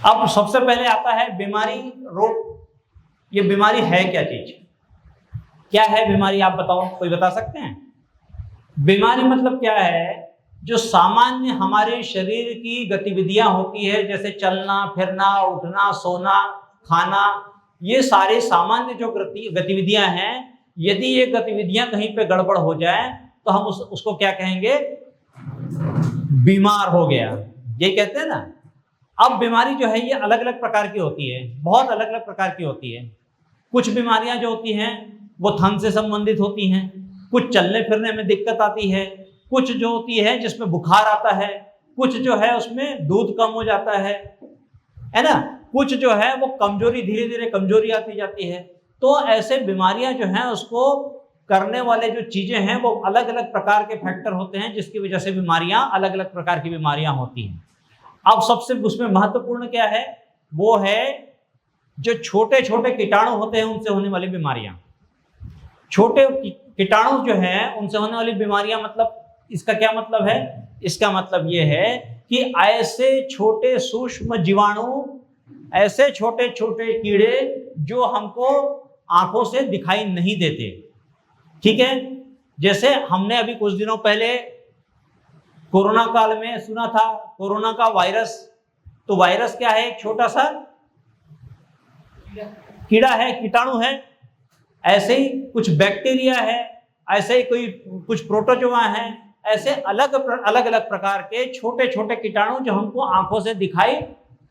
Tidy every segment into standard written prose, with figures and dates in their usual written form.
अब सबसे पहले आता है बीमारी, रोग। ये बीमारी है क्या चीज, क्या है बीमारी, आप बताओ, कोई बता सकते हैं? बीमारी मतलब क्या है? जो सामान्य हमारे शरीर की गतिविधियां होती है, जैसे चलना फिरना, उठना, सोना, खाना, ये सारे सामान्य जो गतिविधियां हैं, यदि ये गतिविधियां कहीं पे गड़बड़ हो जाए तो हम उसको क्या कहेंगे? बीमार हो गया, ये कहते हैं ना। अब बीमारी जो है ये अलग अलग प्रकार की होती है, बहुत अलग अलग प्रकार की होती है। कुछ बीमारियां जो होती हैं वो थन से संबंधित होती हैं, कुछ चलने फिरने में दिक्कत आती है, कुछ जो होती है जिसमें बुखार आता है, कुछ जो है उसमें दूध कम हो जाता है ना, कुछ जो है वो कमजोरी, धीरे धीरे कमजोरी आती जाती है। तो ऐसे बीमारियां जो हैं उसको करने वाले जो चीजें हैं वो अलग अलग प्रकार के फैक्टर होते हैं, जिसकी वजह से बीमारियां अलग अलग प्रकार की बीमारियां होती हैं। अब सबसे उसमें महत्वपूर्ण क्या है? वो है जो छोटे छोटे कीटाणु होते हैं उनसे होने वाली बीमारियां। छोटे कीटाणु जो हैं उनसे होने वाली बीमारियां, मतलब इसका क्या मतलब है? इसका मतलब ये है कि ऐसे छोटे सूक्ष्म जीवाणु, ऐसे छोटे छोटे कीड़े जो हमको आंखों से दिखाई नहीं देते, ठीक है। जैसे हमने अभी कुछ दिनों पहले कोरोना काल में सुना था, कोरोना का वायरस। तो वायरस क्या है? एक छोटा सा कीड़ा है, कीटाणु है। ऐसे ही कुछ बैक्टीरिया है, ऐसे ही कोई कुछ प्रोटोजोआ है, ऐसे अलग अलग प्रकार के छोटे छोटे कीटाणु जो हमको आंखों से दिखाई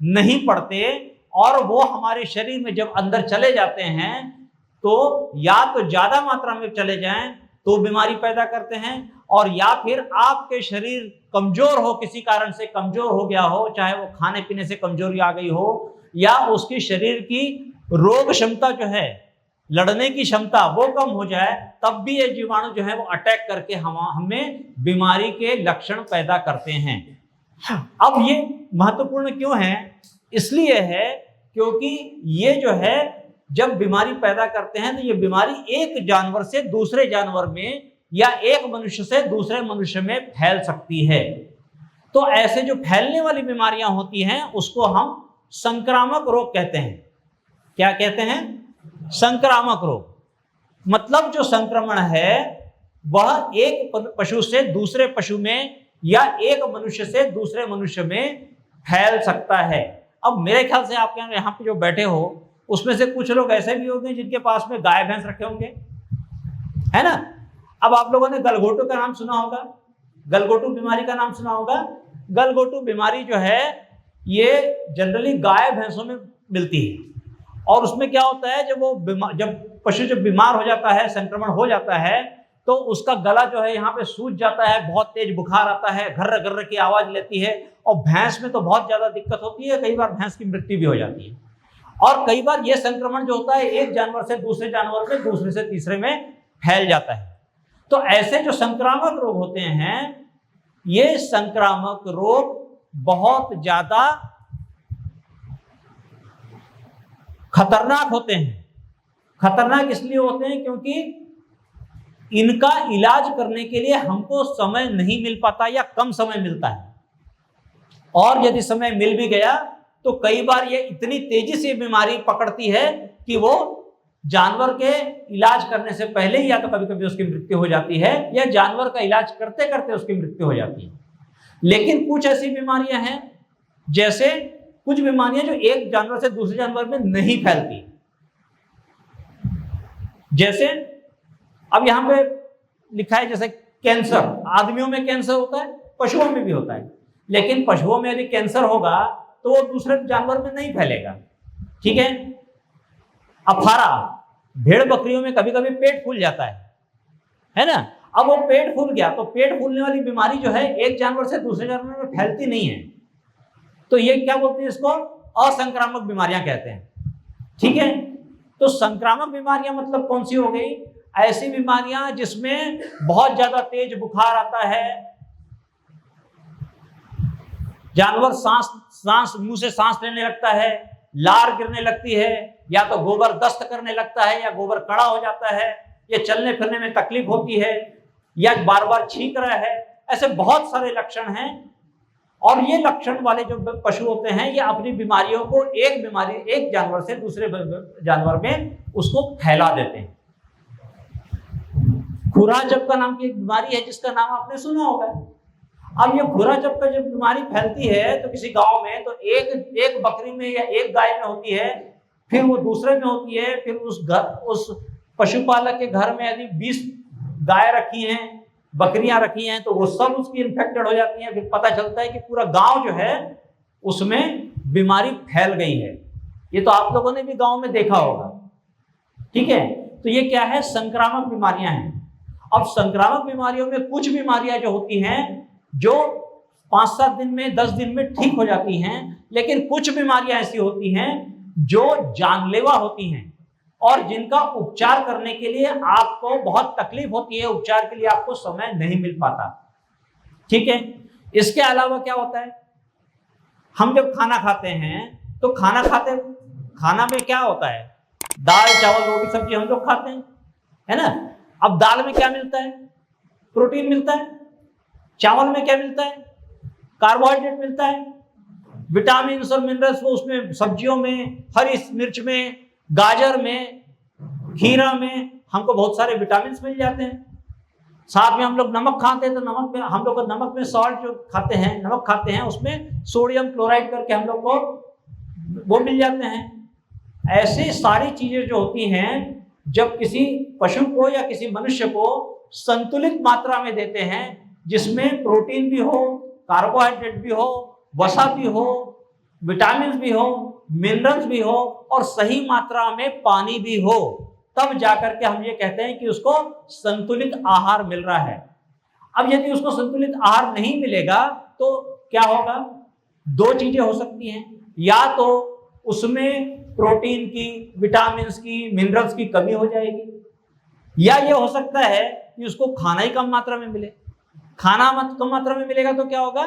नहीं पड़ते, और वो हमारे शरीर में जब अंदर चले जाते हैं तो या तो ज्यादा मात्रा में चले जाएं तो बीमारी पैदा करते हैं, और या फिर आपके शरीर कमजोर हो, किसी कारण से कमजोर हो गया हो, चाहे वो खाने पीने से कमजोरी आ गई हो, या उसकी शरीर की रोग क्षमता जो है, लड़ने की क्षमता, वो कम हो जाए, तब भी ये जीवाणु जो है वो अटैक करके हमें बीमारी के लक्षण पैदा करते हैं। अब ये महत्वपूर्ण क्यों है? इसलिए है क्योंकि ये जो है जब बीमारी पैदा करते हैं तो ये बीमारी एक जानवर से दूसरे जानवर में या एक मनुष्य से दूसरे मनुष्य में फैल सकती है। तो ऐसे जो फैलने वाली बीमारियां होती हैं उसको हम संक्रामक रोग कहते हैं। क्या कहते हैं? संक्रामक रोग। मतलब जो संक्रमण है वह एक पशु से दूसरे पशु में या एक मनुष्य से दूसरे मनुष्य में फैल सकता है। अब मेरे ख्याल से आप यहाँ पे जो बैठे हो उसमें से कुछ लोग ऐसे भी होंगे जिनके पास में गाय भैंस रखे होंगे, है ना। अब आप लोगों ने गलघोटू का नाम सुना होगा, गलघोटू बीमारी का नाम सुना होगा। गलघोटू बीमारी जो है ये जनरली गाय भैंसों में मिलती है, और उसमें क्या होता है, जब पशु जब बीमार हो जाता है, संक्रमण हो जाता है, तो उसका गला जो है यहाँ पे सूज जाता है, बहुत तेज बुखार आता है, घर्र घर्र की आवाज लेती है, और भैंस में तो बहुत ज्यादा दिक्कत होती है, कई बार भैंस की मृत्यु भी हो जाती है। और कई बार ये संक्रमण जो होता है एक जानवर से दूसरे जानवर में, दूसरे से तीसरे में फैल जाता है। तो ऐसे जो संक्रामक रोग होते हैं, ये संक्रामक रोग बहुत ज्यादा खतरनाक होते हैं। खतरनाक इसलिए होते हैं क्योंकि इनका इलाज करने के लिए हमको समय नहीं मिल पाता या कम समय मिलता है, और यदि समय मिल भी गया तो कई बार ये इतनी तेजी से बीमारी पकड़ती है कि वो जानवर के इलाज करने से पहले ही या तो कभी कभी उसकी मृत्यु हो जाती है, या जानवर का इलाज करते करते उसकी मृत्यु हो जाती है। लेकिन कुछ ऐसी बीमारियां हैं, जैसे कुछ बीमारियां जो एक जानवर से दूसरे जानवर में नहीं फैलती। जैसे अब यहां पे लिखा है, जैसे कैंसर, आदमियों में कैंसर होता है, पशुओं में भी होता है, लेकिन पशुओं में यदि कैंसर होगा तो वो दूसरे जानवर में नहीं फैलेगा, ठीक है। अफारा, भेड़ बकरियों में कभी कभी पेट फूल जाता है ना। अब वो पेट फूल गया तो पेट फूलने वाली बीमारी जो है एक जानवर से दूसरे जानवर में फैलती नहीं है, तो ये क्या बोलते हैं, इसको असंक्रामक बीमारियां कहते हैं, ठीक है। तो संक्रामक बीमारियां मतलब कौन सी हो गई? ऐसी बीमारियां जिसमें बहुत ज्यादा तेज बुखार आता है, जानवर सांस मुंह से सांस लेने लगता है, लार गिरने लगती है, या तो गोबर दस्त करने लगता है, या गोबर कड़ा हो जाता है, या चलने फिरने में तकलीफ होती है, या बार बार छींक रहा है। ऐसे बहुत सारे लक्षण हैं, और ये लक्षण वाले जो पशु होते हैं ये अपनी बीमारियों को एक जानवर से दूसरे जानवर में उसको फैला देते हैं। खुराचपका नाम की एक बीमारी है जिसका नाम आपने सुना होगा। अब ये खुराचपका जब बीमारी फैलती है तो किसी गांव में तो एक बकरी में या एक गाय में होती है, फिर वो दूसरे में होती है, फिर उस पशुपालक के घर में यदि 20 गाय रखी हैं, बकरियां रखी हैं, तो वो सब उसकी इन्फेक्टेड हो जाती हैं। फिर पता चलता है कि पूरा गांव जो है उसमें बीमारी फैल गई है। ये तो आप लोगों ने भी गांव में देखा होगा, ठीक है। तो ये क्या है, संक्रामक बीमारियां हैं। अब संक्रामक बीमारियों में कुछ बीमारियां जो होती हैं जो 5-7 दिन में 10 दिन में ठीक हो जाती हैं, लेकिन कुछ बीमारियां ऐसी होती हैं जो जानलेवा होती हैं और जिनका उपचार करने के लिए आपको बहुत तकलीफ होती है, उपचार के लिए आपको समय नहीं मिल पाता, ठीक है। इसके अलावा क्या होता है, हम जब खाना खाते हैं तो खाना में क्या होता है, दाल चावल रोटी सब्जी हम लोग खाते हैं, है ना। अब दाल में क्या मिलता है, प्रोटीन मिलता है। चावल में क्या मिलता है, कार्बोहाइड्रेट मिलता है। विटामिन और मिनरल्स वो उसमें सब्जियों में, हरी मिर्च में, गाजर में, खीरा में हमको बहुत सारे विटामिन मिल जाते हैं। साथ में हम लोग नमक खाते हैं तो नमक में हम लोग नमक में सॉल्ट जो खाते हैं, नमक खाते हैं, उसमें सोडियम क्लोराइड करके हम लोग को वो मिल जाते हैं। ऐसे सारी चीजें जो होती हैं जब किसी पशु को या किसी मनुष्य को संतुलित मात्रा में देते हैं, जिसमें प्रोटीन भी हो, कार्बोहाइड्रेट भी हो, वसा भी हो, विटामिन भी हो, मिनरल्स भी हो और सही मात्रा में पानी भी हो, तब जाकर के हम ये कहते हैं कि उसको संतुलित आहार मिल रहा है। अब यदि उसको संतुलित आहार नहीं मिलेगा तो क्या होगा, 2 चीजें हो सकती हैं। या तो उसमें प्रोटीन की, विटामिन की, मिनरल्स की कमी हो जाएगी, या ये हो सकता है कि उसको खाना ही कम मात्रा में मिले। खाना कम मात्रा में मिलेगा तो क्या होगा,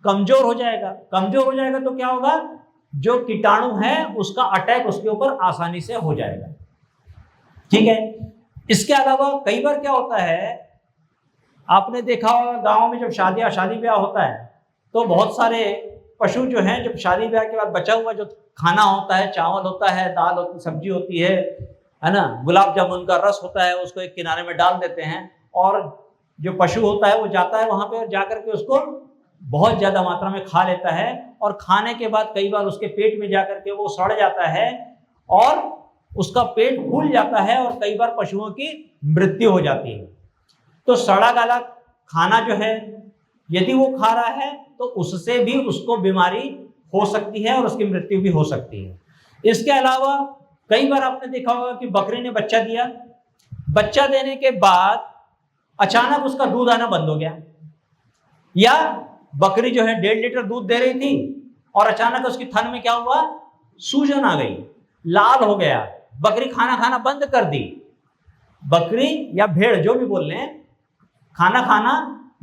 कमजोर हो जाएगा। कमजोर हो जाएगा तो क्या होगा, जो कीटाणु है उसका अटैक उसके ऊपर आसानी से हो जाएगा, ठीक है। इसके अलावा कई बार क्या होता है, आपने देखा होगा गांव में जब शादी ब्याह होता है तो बहुत सारे पशु जो हैं, जब शादी ब्याह के बाद बचा हुआ जो खाना होता है, चावल होता है, दाल होती, सब्जी होती है ना, गुलाब जामुन का रस होता है, उसको एक किनारे में डाल देते हैं और जो पशु होता है वो जाता है वहां पे और जाकर के उसको बहुत ज्यादा मात्रा में खा लेता है। और खाने के बाद कई बार उसके पेट में जाकर के वो सड़ जाता है और उसका पेट फूल जाता है और कई बार पशुओं की मृत्यु हो जाती है। तो सड़ा गला खाना जो है यदि वो खा रहा है तो उससे भी उसको बीमारी हो सकती है और उसकी मृत्यु भी हो सकती है। इसके अलावा कई बार आपने देखा होगा कि बकरी ने बच्चा दिया, बच्चा देने के बाद अचानक उसका दूध आना बंद हो गया, या बकरी जो है 1.5 लीटर दूध दे रही थी और अचानक उसकी थन में क्या हुआ, सूजन आ गई, लाल हो गया, बकरी खाना बंद कर दी। बकरी या भेड़ जो भी बोल रहे हैं, खाना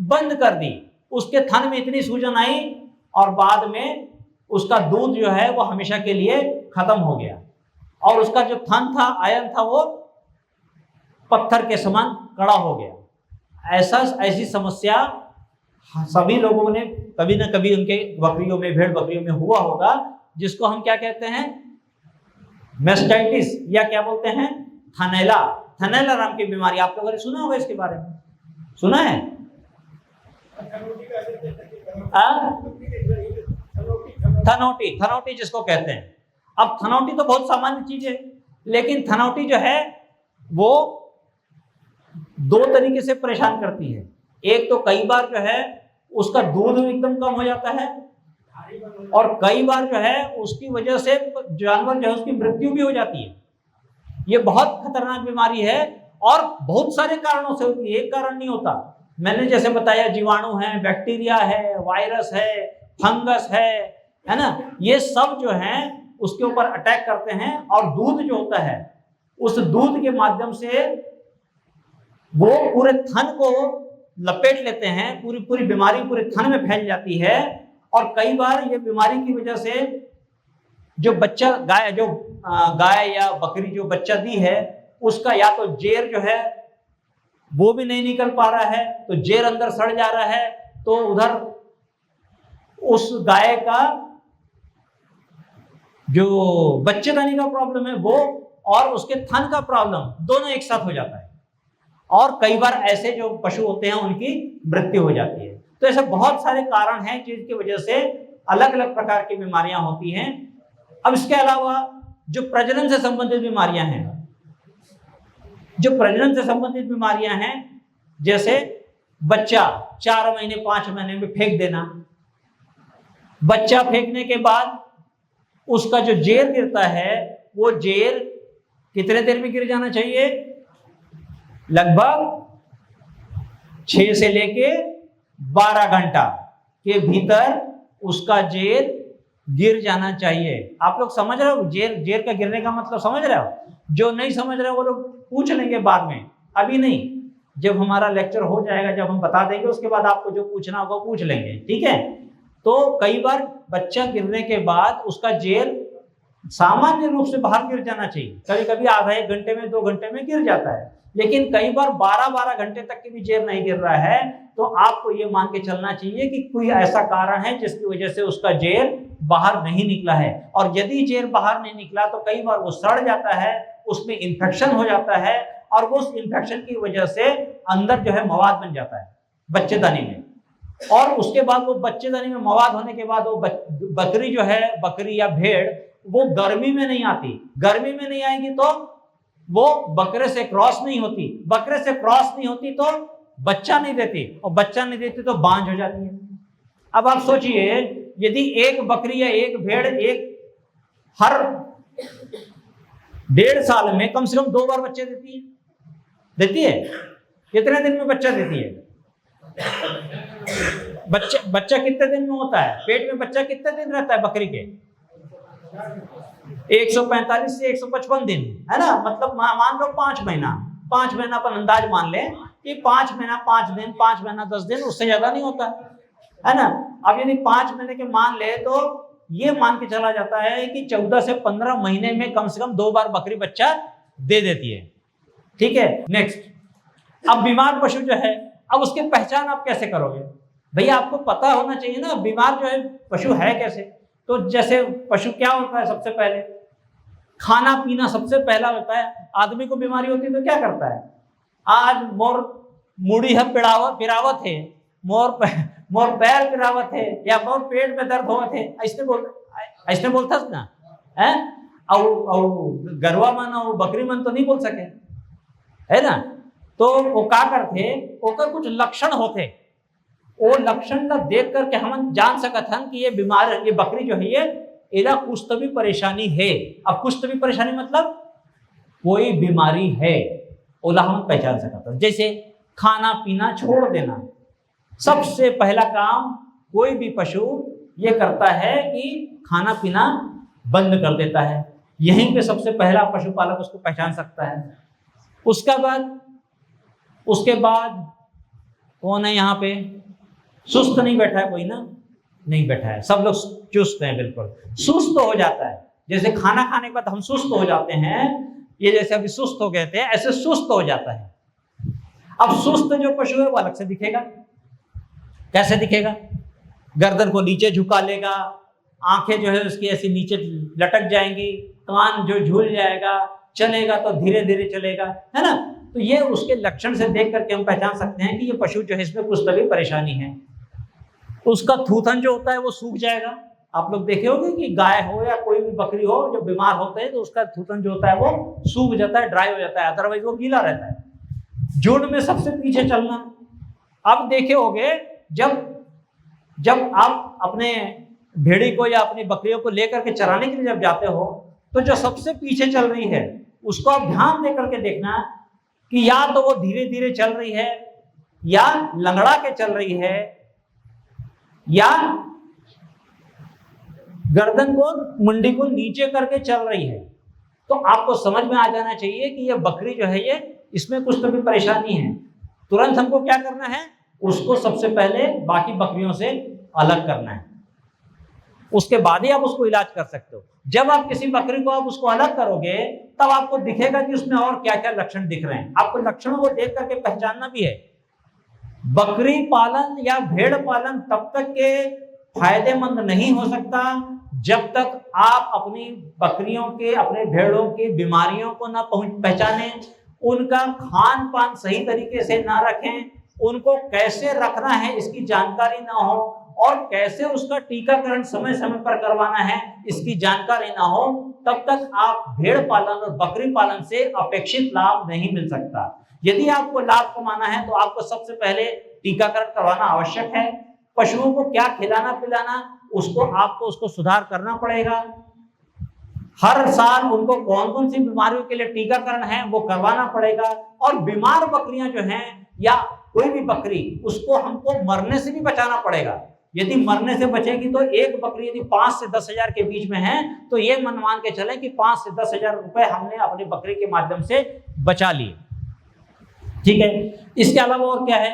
बंद कर दी, उसके थन में इतनी सूजन आई और बाद में उसका दूध जो है वो हमेशा के लिए खत्म हो गया और उसका जो थन था, आयन था, वो पत्थर के समान कड़ा हो गया। ऐसी समस्या सभी लोगों ने कभी ना कभी उनके बकरियों में, भेड़ बकरियों में हुआ होगा, जिसको हम क्या कहते हैं, मेस्टाइटिस, या क्या बोलते हैं, थनैला नाम की बीमारी। आप लोगों ने सुना होगा इसके बारे में, सुना है? थनौटी जिसको कहते हैं। अब थनौटी तो बहुत सामान्य चीज है, लेकिन थनौटी जो है वो 2 तरीके से परेशान करती है। एक तो कई बार जो है उसका दूध एकदम कम हो जाता है और कई बार जो है उसकी वजह से जानवर जो है उसकी मृत्यु भी हो जाती है। ये बहुत खतरनाक बीमारी है और बहुत सारे कारणों से होती है, एक कारण नहीं होता। मैंने जैसे बताया, जीवाणु है, बैक्टीरिया है, वायरस है, फंगस है ना, ये सब जो है उसके ऊपर अटैक करते हैं और दूध जो होता है उस दूध के माध्यम से वो पूरे थन को लपेट लेते हैं, पूरी बीमारी पूरे थन में फैल जाती है। और कई बार ये बीमारी की वजह से जो बच्चा गाय या बकरी जो बच्चा दी है उसका या तो जेर जो है वो भी नहीं निकल पा रहा है, तो जेर अंदर सड़ जा रहा है, तो उधर उस गाय का जो बच्चेदानी का प्रॉब्लम है वो और उसके थन का प्रॉब्लम दोनों एक साथ हो जाता है, और कई बार ऐसे जो पशु होते हैं उनकी मृत्यु हो जाती है। तो ऐसे बहुत सारे कारण हैं जिनकी वजह से अलग अलग प्रकार की बीमारियां होती हैं। अब इसके अलावा जो प्रजनन से संबंधित बीमारियां हैं, जो प्रजनन से संबंधित बीमारियां हैं, जैसे बच्चा 4 महीने 5 महीने में फेंक देना, बच्चा फेंकने के बाद उसका जो जेर गिरता है वो जेर कितने देर में गिर जाना चाहिए? लगभग 6 से लेके 12 घंटा के भीतर उसका जेर गिर जाना चाहिए। आप लोग समझ रहे हो जेर का गिरने का मतलब समझ रहे हो? जो नहीं समझ रहे हो वो लोग पूछ लेंगे बाद में, अभी नहीं, जब हमारा लेक्चर हो जाएगा, जब हम बता देंगे उसके बाद आपको जो पूछना होगा पूछ लेंगे, ठीक है। तो कई बार बच्चा गिरने के बाद उसका जेर सामान्य रूप से बाहर गिर जाना चाहिए, कभी कभी आधा 1 घंटे में 2 घंटे में गिर जाता है, लेकिन कई बार 12-12 घंटे तक के भी जेर नहीं गिर रहा है, तो आपको ये मान के चलना चाहिए कि कोई ऐसा कारण है जिसकी वजह से उसका जेर बाहर नहीं निकला है। और यदि जेर बाहर नहीं निकला तो कई बार वो सड़ जाता है, उसमें इन्फेक्शन हो जाता है, और वो उस इन्फेक्शन की वजह से अंदर जो है मवाद बन जाता है बच्चेदानी में, और उसके बाद वो बच्चेदानी में मवाद होने के बाद वो बकरी जो है, बकरी या भेड़, वो गर्मी में नहीं आती। गर्मी में नहीं आएगी तो वो बकरे से क्रॉस नहीं होती, बकरे से क्रॉस नहीं होती तो बच्चा नहीं देती, और बच्चा नहीं देती तो बांझ हो जाती है। अब आप सोचिए, यदि एक बकरी या एक भेड़ हर 1.5 साल में कम से कम 2 बार बच्चे देती है, कितने दिन में बच्चा देती है? बच्चा कितने दिन में होता है? पेट में बच्चा कितने दिन रहता है बकरी के? 145 से 155 दिन, है ना। मतलब मान लो 5 महीना, 5 महीना पर अंदाज मान ले कि 5 महीना 5 दिन, 5 महीना 10 दिन, उससे ज्यादा नहीं होता है ना। अब यदि 5 महीने के मान ले तो ये मान के चला जाता है कि 14 से 15 महीने में कम से कम 2 बार बकरी बच्चा दे देती है, ठीक है। नेक्स्ट, अब बीमार पशु जो है, अब उसकी पहचान आप कैसे करोगे? भैया आपको पता होना चाहिए ना बीमार जो है पशु है कैसे। तो जैसे पशु क्या होता है, सबसे पहले खाना पीना सबसे पहला होता है। आदमी को बीमारी होती है तो क्या करता है? आज मोर मुड़ी है पिरावत है, मोर पैर पिरावत है, या मोर पेट में दर्द होते है, ऐसने बोलता ना है। और गरवा मन और बकरी मन तो नहीं बोल सके, है ना। तो वो क्या करते, ओकर कुछ लक्षण होते, वो लक्षण ला देख करके हम जान सकत हन कि ये बीमार, ये बकरी जो है ये एला कुछ तो भी परेशानी है। अब कुछ तो भी परेशानी मतलब कोई बीमारी है, ओला हम पहचान सकते हैं। जैसे खाना पीना छोड़ देना, सबसे पहला काम कोई भी पशु ये करता है कि खाना पीना बंद कर देता है, यहीं पे सबसे पहला पशुपालक उसको पहचान सकता है। उसके बाद कौन है यहाँ पे? सुस्त नहीं बैठा है कोई ना, नहीं बैठा है, सब लोग चुस्त हैं, बिल्कुल सुस्त हो जाता है। जैसे खाना खाने के बाद हम सुस्त हो जाते हैं, ये जैसे अभी सुस्त हो गए थे, ऐसे सुस्त हो जाता है। अब सुस्त जो पशु है वो अलग से दिखेगा। कैसे दिखेगा? गर्दन को नीचे झुका लेगा, आंखें जो है उसकी ऐसी नीचे लटक जाएंगी, कान जो झूल जाएगा, चलेगा तो धीरे धीरे चलेगा, है ना। तो ये उसके लक्षण से देख करके हम पहचान सकते हैं कि ये पशु जो है इसमें कुछ तभी परेशानी है। उसका थूथन जो होता है वो सूख जाएगा। आप लोग देखे होंगे कि गाय हो या कोई भी बकरी हो, जब बीमार होते हैं तो उसका थूथन जो होता है वो सूख जाता है, ड्राई हो जाता है, अदरवाइज वो गीला रहता है। झुंड में सबसे पीछे चलना। अब देखे होंगे जब आप अपने भेड़ी को या अपनी बकरियों को लेकर के चराने के लिए जब जाते हो, तो जो सबसे पीछे चल रही है उसको आप ध्यान दे करके देखना कि या तो वो धीरे धीरे चल रही है, या लंगड़ा के चल रही है, या गर्दन को, मुंडी को नीचे करके चल रही है। तो आपको समझ में आ जाना चाहिए कि ये बकरी जो है ये, इसमें कुछ तो भी परेशानी है। तुरंत हमको क्या करना है? उसको सबसे पहले बाकी बकरियों से अलग करना है, उसके बाद ही आप उसको इलाज कर सकते हो। जब आप किसी बकरी को आप उसको अलग करोगे तब आपको दिखेगा कि उसमें और क्या क्या लक्षण दिख रहे हैं। आपको लक्षणों को देख करके पहचानना भी है। बकरी पालन या भेड़ पालन तब तक के फायदेमंद नहीं हो सकता जब तक आप अपनी बकरियों के, अपने भेड़ों की बीमारियों को ना पहचाने, उनका खान पान सही तरीके से ना रखें, उनको कैसे रखना है इसकी जानकारी ना हो, और कैसे उसका टीकाकरण समय समय पर करवाना है इसकी जानकारी ना हो, तब तक आप भेड़ पालन और बकरी पालन से अपेक्षित लाभ नहीं मिल सकता। यदि आपको लाभ कमाना है तो आपको सबसे पहले टीकाकरण करवाना आवश्यक है। पशुओं को क्या खिलाना पिलाना, आपको उसको सुधार करना पड़ेगा। हर साल उनको कौन कौन सी बीमारियों के लिए टीकाकरण है वो करवाना पड़ेगा। और बीमार बकरियां जो हैं या कोई भी बकरी, उसको हमको मरने से भी बचाना पड़ेगा। यदि मरने से बचेगी तो एक बकरी यदि 5 से 10 हजार के बीच में है तो ये मान के चले कि 5 से 10 हजार रुपए हमने अपनी बकरी के माध्यम से बचा लिए। ठीक है, इसके अलावा और क्या है,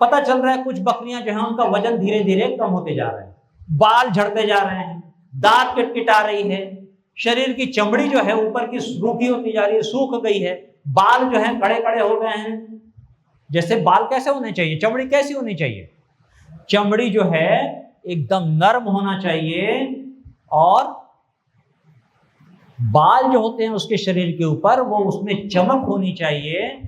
पता चल रहा है कुछ बकरियां जो है उनका वजन धीरे धीरे कम होते जा रहा है, बाल झड़ते जा रहे हैं, दांत किटकिटा रही है, शरीर की चमड़ी जो है ऊपर की रूखी होती जा रही है, सूख गई है, बाल जो है कड़े कड़े हो गए हैं। जैसे बाल कैसे होने चाहिए, चमड़ी कैसी होनी चाहिए, चमड़ी जो है एकदम नरम होना चाहिए, और बाल जो होते हैं उसके शरीर के ऊपर वो उसमें चमक होनी चाहिए।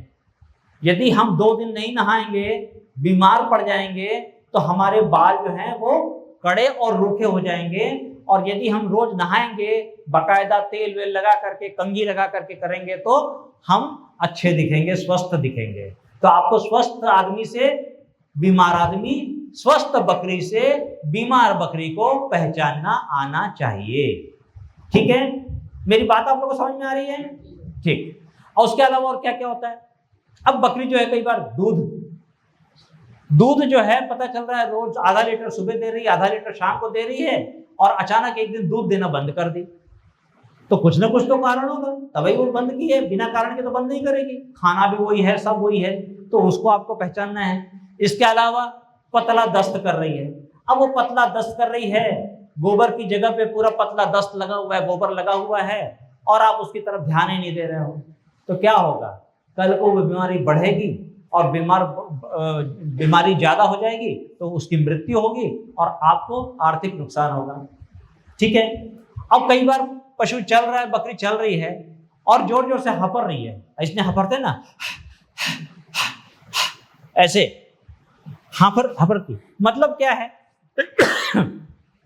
यदि हम 2 दिन नहीं नहाएंगे, बीमार पड़ जाएंगे, तो हमारे बाल जो हैं वो कड़े और रूखे हो जाएंगे। और यदि हम रोज नहाएंगे, बाकायदा तेल वेल लगा करके, कंघी लगा करके करेंगे, तो हम अच्छे दिखेंगे, स्वस्थ दिखेंगे। तो आपको स्वस्थ आदमी से बीमार आदमी, स्वस्थ बकरी से बीमार बकरी को पहचानना आना चाहिए। ठीक है, मेरी बात आप लोगों को समझ में आ रही है? ठीक। और उसके अलावा और क्या क्या होता है, अब बकरी जो है कई बार दूध जो है पता चल रहा है रोज आधा लीटर सुबह दे रही है, आधा लीटर शाम को दे रही है, और अचानक एक दिन दूध देना बंद कर दी, तो कुछ ना कुछ तो कारण होगा, तभी वो बंद की है। बिना कारण के तो बंद नहीं करेगी, खाना भी वही है, सब वही है, तो उसको आपको पहचानना है। इसके अलावा पतला दस्त कर रही है, अब वो पतला दस्त कर रही है, गोबर की जगह पे पूरा पतला दस्त लगा हुआ है, गोबर लगा हुआ है, और आप उसकी तरफ ध्यान ही नहीं दे रहे हो, तो क्या होगा, कल को वो बीमारी बढ़ेगी और बीमारी ज्यादा हो जाएगी तो उसकी मृत्यु होगी और आपको आर्थिक नुकसान होगा। ठीक है, अब कई बार पशु चल रहा है, बकरी चल रही है और जोर जोर से हपर रही है, इसने हपरते ना ऐसे हपरती, मतलब क्या है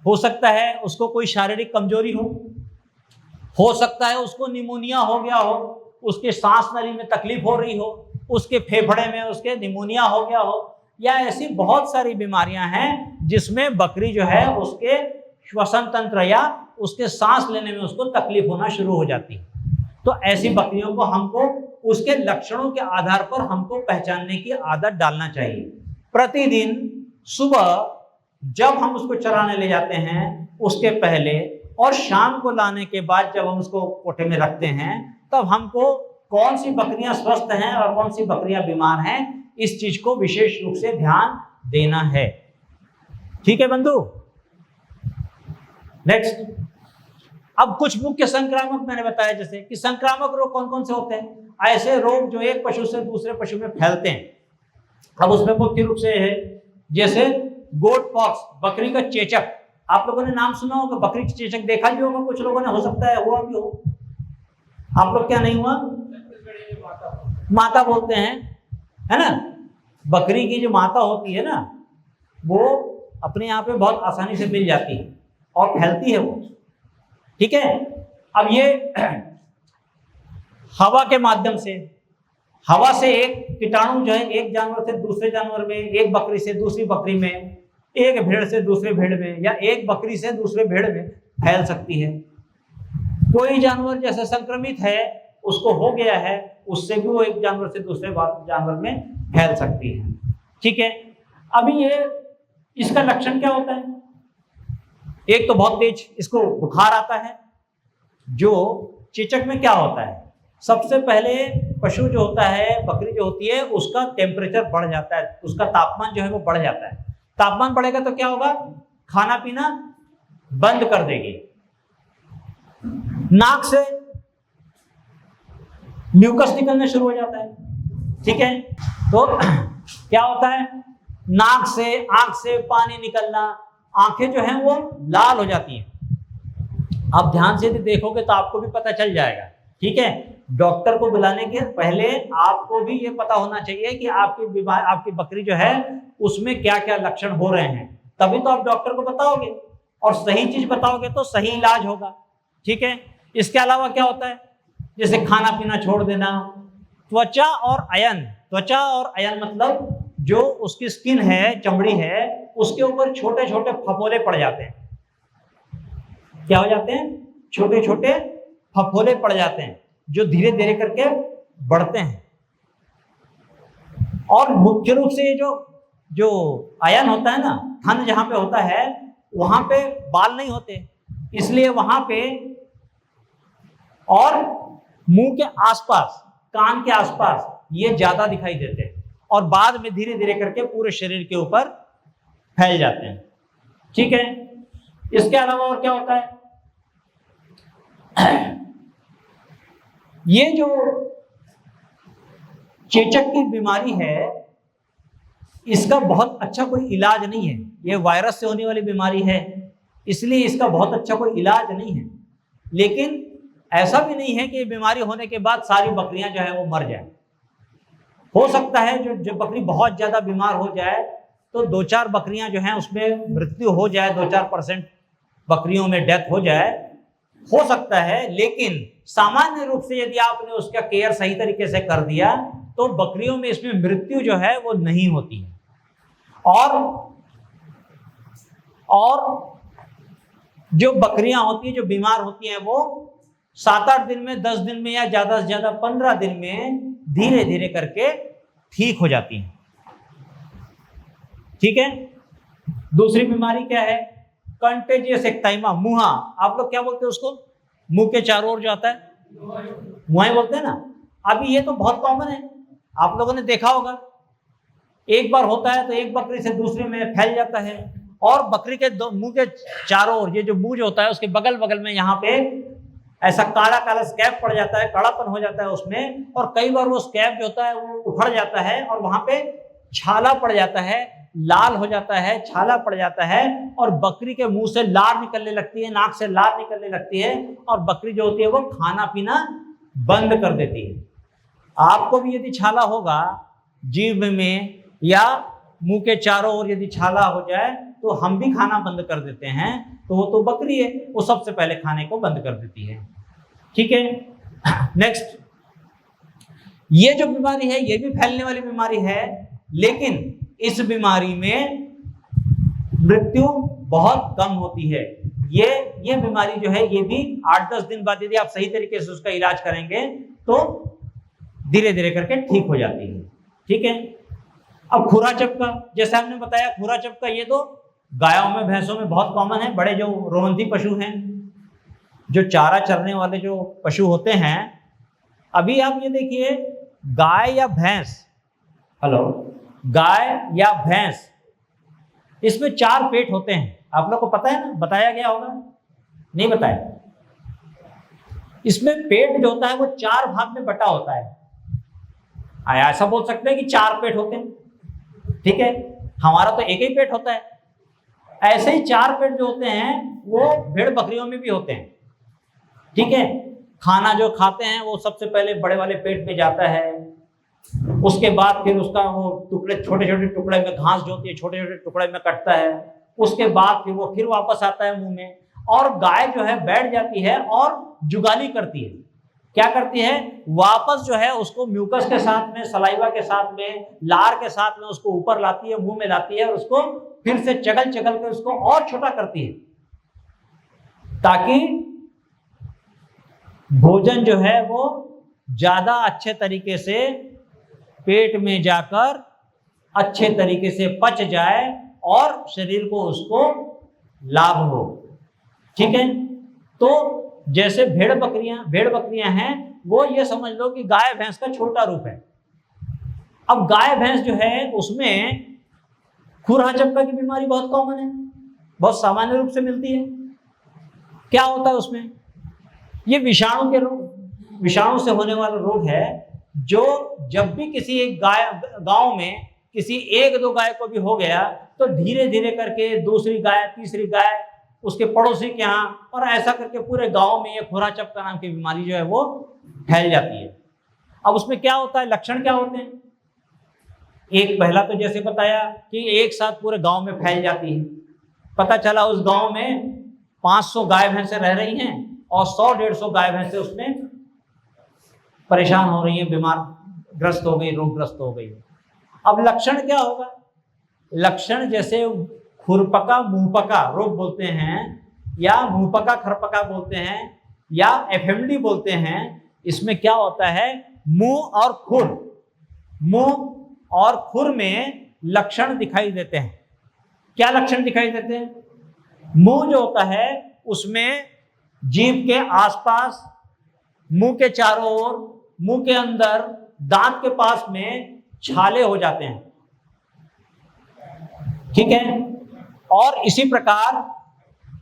हो सकता है उसको कोई शारीरिक कमजोरी हो सकता है उसको निमोनिया हो गया हो, उसके सांस नली में तकलीफ हो रही हो, उसके फेफड़े में उसके निमोनिया हो गया हो, या ऐसी बहुत सारी बीमारियां हैं जिसमें बकरी जो है उसके श्वसन तंत्र या उसके सांस लेने में उसको तकलीफ होना शुरू हो जाती है। तो ऐसी बकरियों को हमको उसके लक्षणों के आधार पर हमको पहचानने की आदत डालना चाहिए। प्रतिदिन सुबह जब हम उसको चराने ले जाते हैं उसके पहले और शाम को लाने के बाद जब हम उसको कोठे में रखते हैं, तब हमको कौन सी बकरियां स्वस्थ हैं और कौन सी बकरियां बीमार हैं, इस चीज को विशेष रूप से ध्यान देना है। ठीक है बंधु, नेक्स्ट। अब कुछ मुख्य संक्रामक मैंने बताया, जैसे कि संक्रामक रोग कौन कौन से होते हैं, ऐसे रोग जो एक पशु से दूसरे पशु में फैलते हैं। अब उसमें मुख्य रूप से है जैसे गोट पॉक्स, बकरी का चेचक, आप लोगों ने नाम सुना होगा, बकरी का चेचक देखा भी होगा कुछ लोगों ने, हो सकता है हुआ भी हो, आप लोग क्या नहीं हुआ, माता बोलते हैं, है ना, बकरी की जो माता होती है ना वो अपने यहाँ पे बहुत आसानी से मिल जाती है और फैलती है वो। ठीक है, अब ये हवा के माध्यम से, हवा से एक कीटाणु जो है एक जानवर से दूसरे जानवर में, एक बकरी से दूसरी बकरी में, एक भेड़ से दूसरे भेड़ में, या एक बकरी से दूसरे भेड़ में फैल सकती है। कोई जानवर जैसे संक्रमित है, उसको हो गया है, उससे भी वो एक जानवर से दूसरे जानवर में फैल सकती है। ठीक है, अभी ये इसका लक्षण क्या होता है, एक तो बहुत तेज इसको बुखार आता है। जो चेचक में क्या होता है, सबसे पहले पशु जो होता है, बकरी जो होती है, उसका टेम्परेचर बढ़ जाता है, उसका तापमान जो है वो बढ़ जाता है। तापमान बढ़ेगा तो क्या होगा, खाना पीना बंद कर देगी, नाक से म्यूकस निकलना शुरू हो जाता है। ठीक है, तो क्या होता है, नाक से आंख से पानी निकलना, आंखें जो हैं वो लाल हो जाती हैं। आप ध्यान से यदि देखोगे तो आपको भी पता चल जाएगा, ठीक है। डॉक्टर को बुलाने के पहले आपको भी ये पता होना चाहिए कि आपकी बकरी जो है उसमें क्या क्या लक्षण हो रहे हैं, तभी तो आप डॉक्टर को बताओगे और सही चीज बताओगे तो सही इलाज होगा, ठीक है। इसके अलावा क्या होता है, जैसे खाना पीना छोड़ देना, त्वचा और अयन मतलब जो उसकी स्किन है, चमड़ी है, उसके ऊपर छोटे छोटे फफोले पड़ जाते हैं। क्या हो जाते हैं? छोटे छोटे फफोले पड़ जाते हैं जो धीरे धीरे करके बढ़ते हैं। और मुख्य रूप से ये जो अयन होता है ना, थन जहां पे होता है वहां पे बाल नहीं होते, इसलिए वहां पे और मुंह के आसपास, कान के आसपास ये ज्यादा दिखाई देते हैं और बाद में धीरे धीरे करके पूरे शरीर के ऊपर फैल जाते हैं, ठीक है। इसके अलावा और क्या होता है, ये जो चेचक की बीमारी है इसका बहुत अच्छा कोई इलाज नहीं है। ये वायरस से होने वाली बीमारी है, इसलिए इसका बहुत अच्छा कोई इलाज नहीं है। लेकिन ऐसा भी नहीं है कि ये बीमारी होने के बाद सारी बकरियां जो है वो मर जाए। हो सकता है जो बकरी बहुत ज्यादा बीमार हो जाए तो 2-4 बकरियां जो हैं उसमें मृत्यु हो जाए, 2-4% बकरियों में डेथ हो जाए, हो सकता है। लेकिन सामान्य रूप से यदि आपने उसका केयर सही तरीके से कर दिया तो बकरियों में इसमें मृत्यु जो है वो नहीं होती है। और जो बकरियां होती हैं जो बीमार होती हैं वो 7-8 दिन में, 10 दिन में या ज्यादा से ज्यादा 15 दिन में धीरे धीरे करके ठीक हो जाती हैं, ठीक है। दूसरी बीमारी क्या है, कंटेजियस एक्टाइमा, मुहा। आप लोग क्या बोलते हैं उसको? मुंह के चारों ओर जो आता है मुहा बोलते हैं ना। अभी ये तो बहुत कॉमन है, आप लोगों ने देखा होगा, एक बार होता है तो एक बकरी से दूसरे में फैल जाता है। और बकरी के मुंह के चारों ओर, ये जो मुंह जो होता है उसके बगल बगल में यहाँ पे ऐसा काला काला स्कैब पड़ जाता है, कालापन हो जाता है उसमें। और कई बार वो स्कैब जो होता है वो उखड़ जाता है और वहां पे छाला पड़ जाता है, लाल हो जाता है, छाला पड़ जाता है और बकरी के मुंह से लार निकलने लगती है, नाक से लार निकलने लगती है और बकरी जो होती है वो खाना पीना बंद कर देती है। आपको भी यदि छाला होगा जीभ में या मुंह के चारों ओर यदि छाला हो जाए तो हम भी खाना बंद कर देते हैं, तो वो तो बकरी है, वो सबसे पहले खाने को बंद कर देती है, ठीक है। नेक्स्ट, ये जो बीमारी है ये भी फैलने वाली बीमारी है, लेकिन इस बीमारी में मृत्यु बहुत कम होती है। ये बीमारी जो है ये भी 8-10 दिन बाद यदि आप सही तरीके से उसका इलाज करेंगे तो धीरे धीरे करके ठीक हो जाती है, ठीक है। अब खुरा चपका, जैसे हमने बताया खुरा चपका ये तो गायों में, भैंसों में बहुत कॉमन है। बड़े जो रोहंती पशु हैं, जो चारा चरने वाले जो पशु होते हैं, अभी आप ये देखिए गाय या भैंस, गाय या भैंस, इसमें 4 पेट होते हैं। आप लोग को पता है ना, बताया गया होगा, नहीं बताया? इसमें पेट जो होता है वो 4 भाग में बटा होता है। ऐसा बोल सकते हैं कि 4 पेट होते हैं, ठीक है। हमारा तो एक ही पेट होता है। ऐसे ही 4 पेट जो होते हैं वो भेड़ बकरियों में भी होते हैं, ठीक है। खाना जो खाते हैं वो सबसे पहले बड़े वाले पेट में जाता है, उसके बाद फिर उसका वो टुकड़े, छोटे छोटे टुकड़े में घास जो होती है छोटे छोटे टुकड़े में कटता है, उसके बाद फिर वो फिर वापस आता है मुंह में। और गाय जो है बैठ जाती है और जुगाली करती है। क्या करती है? वापस जो है उसको म्यूकस के साथ में, सलाइवा के साथ में, लार के साथ में उसको ऊपर लाती है, मुंह में लाती है और उसको फिर से चगल चगल कर उसको और छोटा करती है, ताकि भोजन जो है वो ज्यादा अच्छे तरीके से पेट में जाकर अच्छे तरीके से पच जाए और शरीर को उसको लाभ हो, ठीक है। तो जैसे भेड़ बकरियां हैं, वो ये समझ लो कि गाय भैंस का छोटा रूप है। अब गाय भैंस जो है उसमें खुरा चपका की बीमारी बहुत कॉमन है, बहुत सामान्य रूप से मिलती है। क्या होता है उसमें? ये विषाणु से होने वाला रोग है, जो जब भी किसी एक गांव में किसी 1-2 गाय को भी हो गया तो धीरे धीरे करके दूसरी गाय, तीसरी गाय, उसके पड़ोसी के यहाँ, और ऐसा करके पूरे गांव में ये खुरा चपका नाम की बीमारी जो है वो फैल जाती है। अब उसमें क्या होता है, लक्षण क्या होते हैं? एक पहला तो जैसे बताया कि एक साथ पूरे गांव में फैल जाती है। पता चला उस गांव में 500 गाय भैंसें रह रही हैं और 100-150 गाय भैंसें उसमें परेशान हो रही हैं, बीमार ग्रस्त हो गई, रोगग्रस्त हो गई। अब लक्षण क्या होगा? लक्षण जैसे खुरपका मुंहपका रोग बोलते हैं, या मुंहपका खरपका बोलते हैं, या एफएमडी बोलते हैं। इसमें क्या होता है, मुंह और खुर, मुंह और खुर में लक्षण दिखाई देते हैं। क्या लक्षण दिखाई देते हैं? मुंह जो होता है उसमें जीभ के आसपास, मुंह के चारों ओर, मुंह के अंदर, दांत के पास में छाले हो जाते हैं, ठीक है। और इसी प्रकार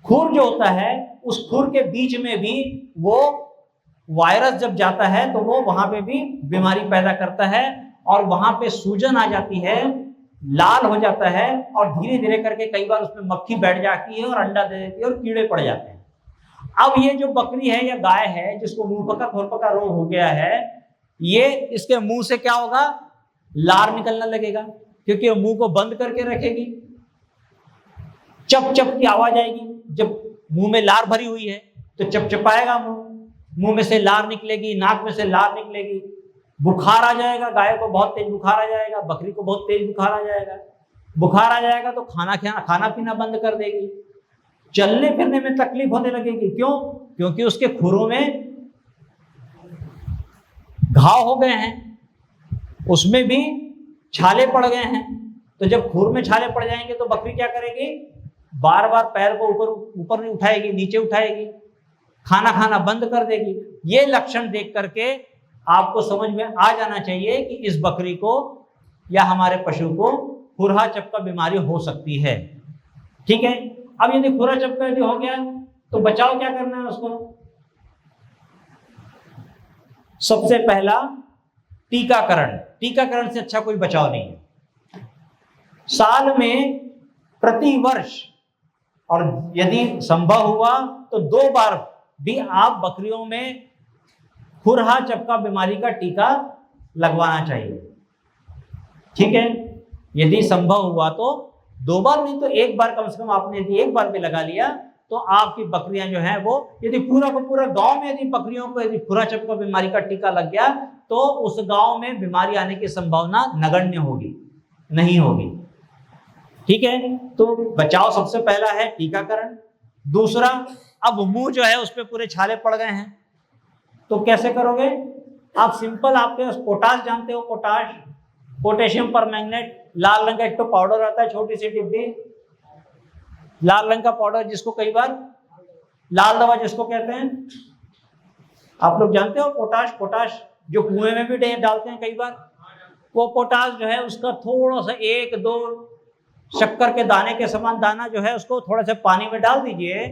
खुर जो होता है, उस खुर के बीच में भी वो वायरस जब जाता है तो वो वहां पे भी बीमारी पैदा करता है, और वहां पे सूजन आ जाती है, लाल हो जाता है, और धीरे धीरे करके कई बार उसमें मक्खी बैठ जाती है और अंडा दे देती है और कीड़े पड़ जाते हैं। अब ये जो बकरी है या गाय है जिसको मुंहपका खुरपका रोग हो गया है, ये इसके मुंह से क्या होगा, लार निकलने लगेगा, क्योंकि वो मुंह को बंद करके रखेगी, चप चप की आवाज आएगी। जब मुंह में लार भरी हुई है तो चपचपाएगा मुंह में से लार निकलेगी, नाक में से लार निकलेगी, बुखार आ जाएगा, गाय को बहुत तेज बुखार आ जाएगा, बकरी को बहुत तेज बुखार आ जाएगा। बुखार आ जाएगा तो खाना पीना बंद कर देगी, चलने फिरने में तकलीफ होने लगेगी। क्यों? क्योंकि उसके खुरों में घाव हो गए हैं, उसमें भी छाले पड़ गए हैं। तो जब खुर में छाले पड़ जाएंगे तो बकरी क्या करेगी, बार बार पैर को ऊपर नहीं उठाएगी, नीचे उठाएगी, खाना बंद कर देगी। ये लक्षण देख करके आपको समझ में आ जाना चाहिए कि इस बकरी को या हमारे पशु को खुरहा चपका बीमारी हो सकती है, ठीक है। अब यदि खुरहा चपका यदि हो गया तो बचाव क्या करना है उसको? सबसे पहला टीकाकरण। टीकाकरण से अच्छा कोई बचाव नहीं है। साल में प्रति वर्ष, और यदि संभव हुआ तो 2 बार भी आप बकरियों में खुरहा चपका बीमारी का टीका लगवाना चाहिए, ठीक है। यदि संभव हुआ तो 2 बार नहीं तो 1 बार कम से कम आपने यदि 1 बार भी लगा लिया तो आपकी बकरियां जो हैं वो, यदि पूरा का पूरा गांव में यदि बकरियों को यदि खुरहा चपका बीमारी का टीका लग गया तो उस गांव में बीमारी आने की संभावना नगण्य होगी, नहीं होगी, ठीक है। तो बचाव सबसे पहला है टीकाकरण। दूसरा, अब मुंह जो है उस पर पूरे छाले पड़ गए हैं तो कैसे करोगे आप? सिंपल, आपके पोटाश जानते हो, पोटाश, पोटेशियम परमैंगनेट, लाल रंग का एक तो पाउडर आता है, छोटी सी डिब्बी, लाल रंग का पाउडर जिसको कई बार लाल दवा जिसको कहते हैं, आप लोग जानते हो पोटाश जो कुएं में भी डालते हैं कई बार। वो पोटाश जो है उसका थोड़ा सा 1-2 शक्कर के दाने के समान दाना जो है उसको थोड़ा सा पानी में डाल दीजिए।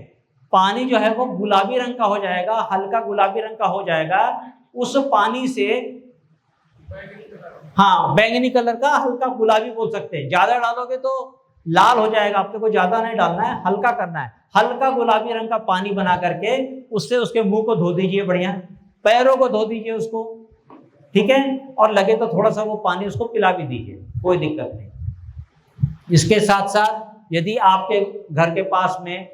पानी जो है वो गुलाबी रंग का हो जाएगा, हल्का गुलाबी रंग का हो जाएगा। उस पानी से, हाँ, बैंगनी कलर का, हल्का गुलाबी बोल सकते हैं। ज्यादा डालोगे तो लाल हो जाएगा, आपको को ज्यादा नहीं डालना है, हल्का करना है। हल्का गुलाबी रंग का पानी बना करके उससे उसके मुंह को धो दीजिए, बढ़िया, पैरों को धो दीजिए उसको, ठीक है। और लगे तो थोड़ा सा वो पानी उसको पिला भी दीजिए, कोई दिक्कत नहीं। इसके साथ साथ यदि आपके घर के पास में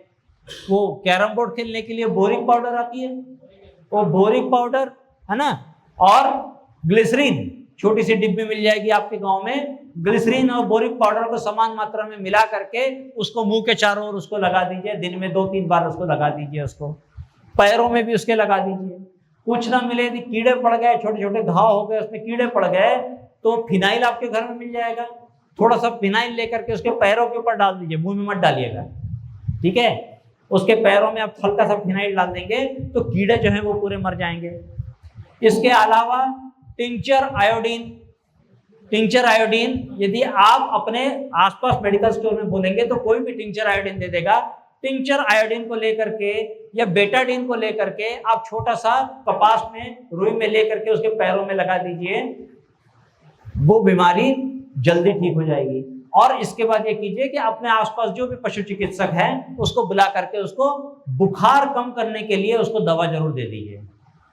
वो कैरम बोर्ड खेलने के लिए बोरिक पाउडर आती है, वो बोरिक पाउडर है ना, और ग्लिसरीन छोटी सी डिब्बी मिल जाएगी आपके गांव में। ग्लिसरीन और बोरिक पाउडर को समान मात्रा में मिला करके उसको मुंह के चारों ओर उसको लगा दीजिए, दिन में 2-3 बार उसको लगा दीजिए, उसको पैरों में भी उसके लगा दीजिए। कुछ ना मिले, यदि कीड़े पड़ गए, छोटे छोटे घाव हो गए, उसमें कीड़े पड़ गए, तो फिनाइल आपके घर में मिल जाएगा। थोड़ा सा फिनाइल लेकर के उसके पैरों के ऊपर डाल दीजिए, मुंह में मत डालिएगा, ठीक है। उसके पैरों में आप हल्का सा फिनाइल डाल देंगे तो कीड़े जो हैं वो पूरे मर जाएंगे। इसके अलावा टिंचर आयोडीन यदि आप अपने आसपास मेडिकल स्टोर में बोलेंगे तो कोई भी टिंचर आयोडीन दे देगा। टिंचर आयोडीन को लेकर के या बेटाडीन को लेकर के आप छोटा सा कपास में, रुई में लेकर के उसके पैरों में लगा दीजिए, वो बीमारी जल्दी ठीक हो जाएगी। और इसके बाद ये कीजिए कि अपने आसपास जो भी पशु चिकित्सक है उसको बुला करके उसको बुखार कम करने के लिए उसको दवा जरूर दे दीजिए।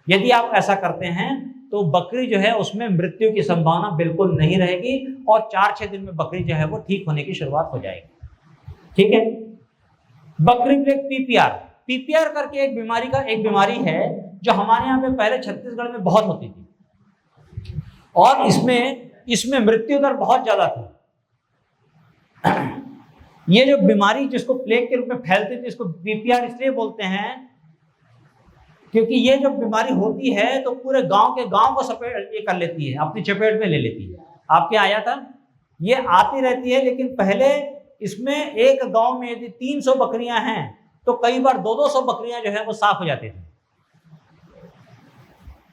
यदि आप ऐसा करते हैं तो बकरी जो है उसमें मृत्यु की संभावना बिल्कुल नहीं रहेगी और 4-6 दिन में बकरी जो है वो ठीक होने की शुरुआत हो जाएगी। ठीक है। बकरी प्लेग पीपीआर करके एक बीमारी है जो हमारे यहाँ पे पहले छत्तीसगढ़ में बहुत होती थी और इसमें मृत्यु दर बहुत ज्यादा थी। ये जो बीमारी जिसको प्लेग के रूप में फैलती थी इसको पीपीआर इसलिए बोलते हैं क्योंकि ये जो बीमारी होती है तो पूरे गांव को सपेट ये कर लेती है, अपनी चपेट में ले लेती है। आपके आया था, ये आती रहती है, लेकिन पहले इसमें एक गांव में यदि 300 बकरियां हैं तो कई बार 200 बकरियां जो है वो साफ हो जाती थी।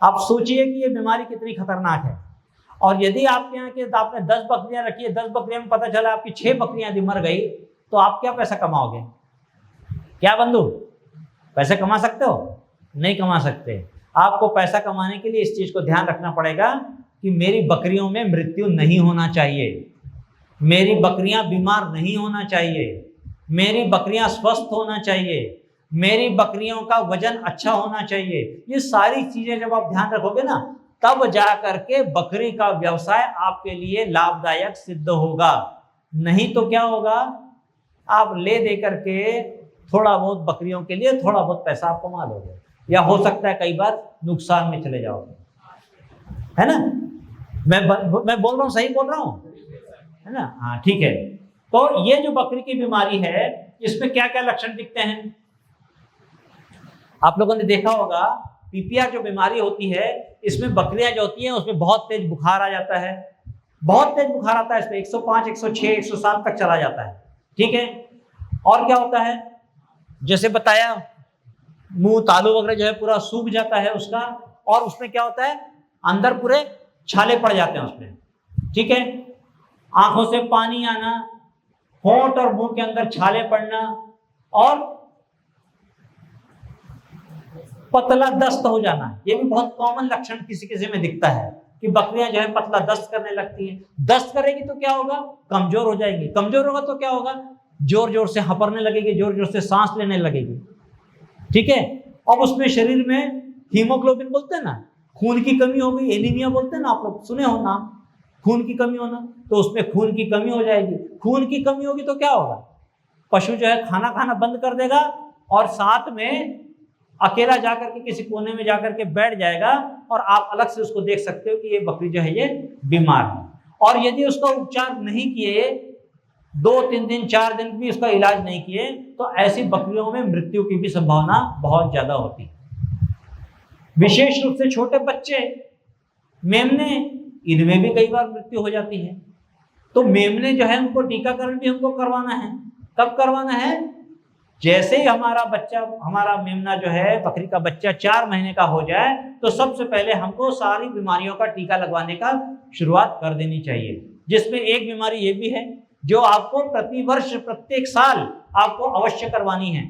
आप सोचिए कि ये बीमारी कितनी खतरनाक है। और यदि आपके यहाँ के आपने 10 बकरियां रखी है, 10 बकरियां में पता चला आपकी 6 बकरियां यदि मर गई तो आप क्या पैसा कमाओगे? क्या बंधु, पैसे कमा सकते हो? नहीं कमा सकते। आपको पैसा कमाने के लिए इस चीज को ध्यान रखना पड़ेगा कि मेरी बकरियों में मृत्यु नहीं होना चाहिए, मेरी बकरियां बीमार नहीं होना चाहिए, मेरी बकरियां स्वस्थ होना चाहिए, मेरी बकरियों का वजन अच्छा होना चाहिए। ये सारी चीजें जब आप ध्यान रखोगे ना तब जा करके बकरी का व्यवसाय आपके लिए लाभदायक सिद्ध होगा। नहीं तो क्या होगा, आप ले दे करके थोड़ा बहुत बकरियों के लिए थोड़ा बहुत पैसा आप कमा लोगे या हो सकता है कई बार नुकसान में चले जाओगे, है ना। मैं बोल रहा हूँ, सही बोल रहा हूँ, है ना। हाँ ठीक है। तो ये जो बकरी की बीमारी है इसमें क्या क्या लक्षण दिखते हैं? आप लोगों ने देखा होगा पीपीआर जो बीमारी होती है इसमें बकरियां जो होती हैं उसमें बहुत तेज बुखार आ जाता है, बहुत तेज बुखार आता है, इसमें 105, 106, 107 तक चला जाता है। ठीक है। और क्या होता है, जैसे बताया मुंह तालू वगैरह जो है पूरा सूख जाता है उसका, और उसमें क्या होता है अंदर पूरे छाले पड़ जाते हैं उसमें। ठीक है। आंखों से पानी आना, होंठ और मुंह के अंदर छाले पड़ना और पतला दस्त हो जाना, ये भी बहुत कॉमन लक्षण किसी किसी में दिखता है कि बकरियां जो है पतला दस्त करने लगती हैं। दस्त करेगी तो क्या होगा, कमजोर हो जाएगी, कमजोर होगा तो क्या होगा, जोर जोर से हपरने लगेगी, जोर जोर से सांस लेने लगेगी। ठीक है। अब उसमें शरीर में हीमोग्लोबिन बोलते हैं ना, खून की कमी हो गई, एनीमिया बोलते हैं ना, आप लोग सुने हो नाम, खून की कमी होना, तो उसमें खून की कमी हो जाएगी। खून की कमी होगी तो क्या होगा, पशु जो है खाना खाना बंद कर देगा और साथ में अकेला जाकर के किसी कोने में जाकर के बैठ जाएगा और आप अलग से उसको देख सकते हो कि ये बकरी जो है ये बीमार है। और यदि उसका उपचार नहीं किए, 2-3 दिन 4 दिन भी उसका इलाज नहीं किए, तो ऐसी बकरियों में मृत्यु की भी संभावना बहुत ज्यादा होती है। विशेष रूप से छोटे बच्चे, मेमने, इनमें भी कई बार मृत्यु हो जाती है। तो मेमने जो है उनको टीकाकरण भी हमको करवाना है। कब करवाना है, जैसे ही हमारा मेमना जो है बकरी का बच्चा 4 महीने का हो जाए तो सबसे पहले हमको सारी बीमारियों का टीका लगवाने का शुरुआत कर देनी चाहिए, जिसमें एक बीमारी ये भी है जो आपको प्रतिवर्ष प्रत्येक साल आपको अवश्य करवानी है।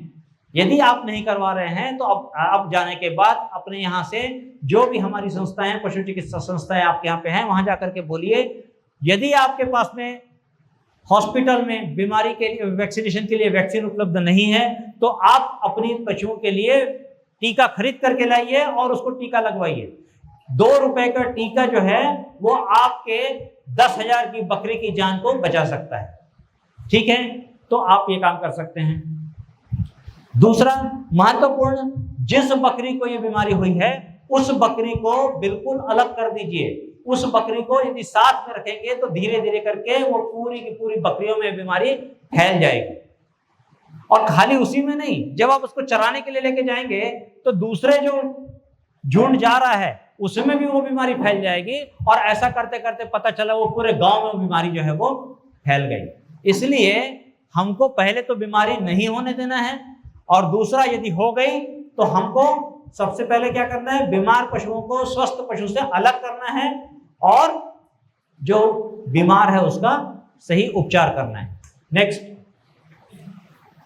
यदि आप नहीं करवा रहे हैं तो अब जाने के बाद अपने यहाँ से जो भी हमारी संस्थाएं, पशु चिकित्सा संस्थाएं आपके यहाँ पे हैं, वहां जाकर के बोलिए। यदि आपके पास में हॉस्पिटल में बीमारी के लिए वैक्सीनेशन के लिए वैक्सीन उपलब्ध नहीं है तो आप अपनी पशुओं के लिए टीका खरीद करके लाइए और उसको टीका लगवाइए। 2 रुपए का टीका जो है वो आपके 10,000 की बकरी की जान को बचा सकता है। ठीक है। तो आप ये काम कर सकते हैं। दूसरा महत्वपूर्ण, जिस बकरी को ये बीमारी हुई है उस बकरी को बिल्कुल अलग कर दीजिए। उस बकरी को यदि साथ में रखेंगे तो धीरे धीरे करके वो पूरी की पूरी बकरियों में बीमारी फैल जाएगी। और खाली उसी में नहीं, जब आप उसको चराने के लिए लेके जाएंगे तो दूसरे जो झुंड जा रहा है उसमें भी वो बीमारी फैल जाएगी और ऐसा करते करते पता चला वो पूरे गांव में बीमारी जो है वो फैल गई। इसलिए हमको पहले तो बीमारी नहीं होने देना है और दूसरा यदि हो गई तो हमको सबसे पहले क्या करना है, बीमार पशुओं को स्वस्थ पशु से अलग करना है और जो बीमार है उसका सही उपचार करना है। नेक्स्ट,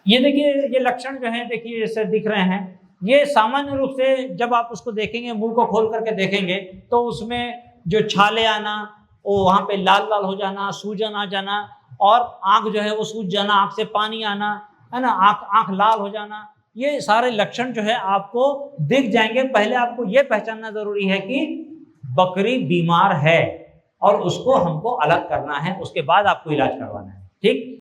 ये देखिए, ये लक्षण जो है देखिए जैसे दिख रहे हैं, ये सामान्य रूप से जब आप उसको देखेंगे, मुंह को खोल करके देखेंगे तो उसमें जो छाले आना, वो वहां पे लाल लाल हो जाना, सूजन आ जाना, और आंख जो है वो सूज जाना, आंख से पानी आना, है ना, आंख लाल हो जाना, ये सारे लक्षण जो है आपको दिख जाएंगे। पहले आपको ये पहचानना जरूरी है कि बकरी बीमार है और उसको हमको अलग करना है, उसके बाद आपको इलाज करवाना है। ठीक।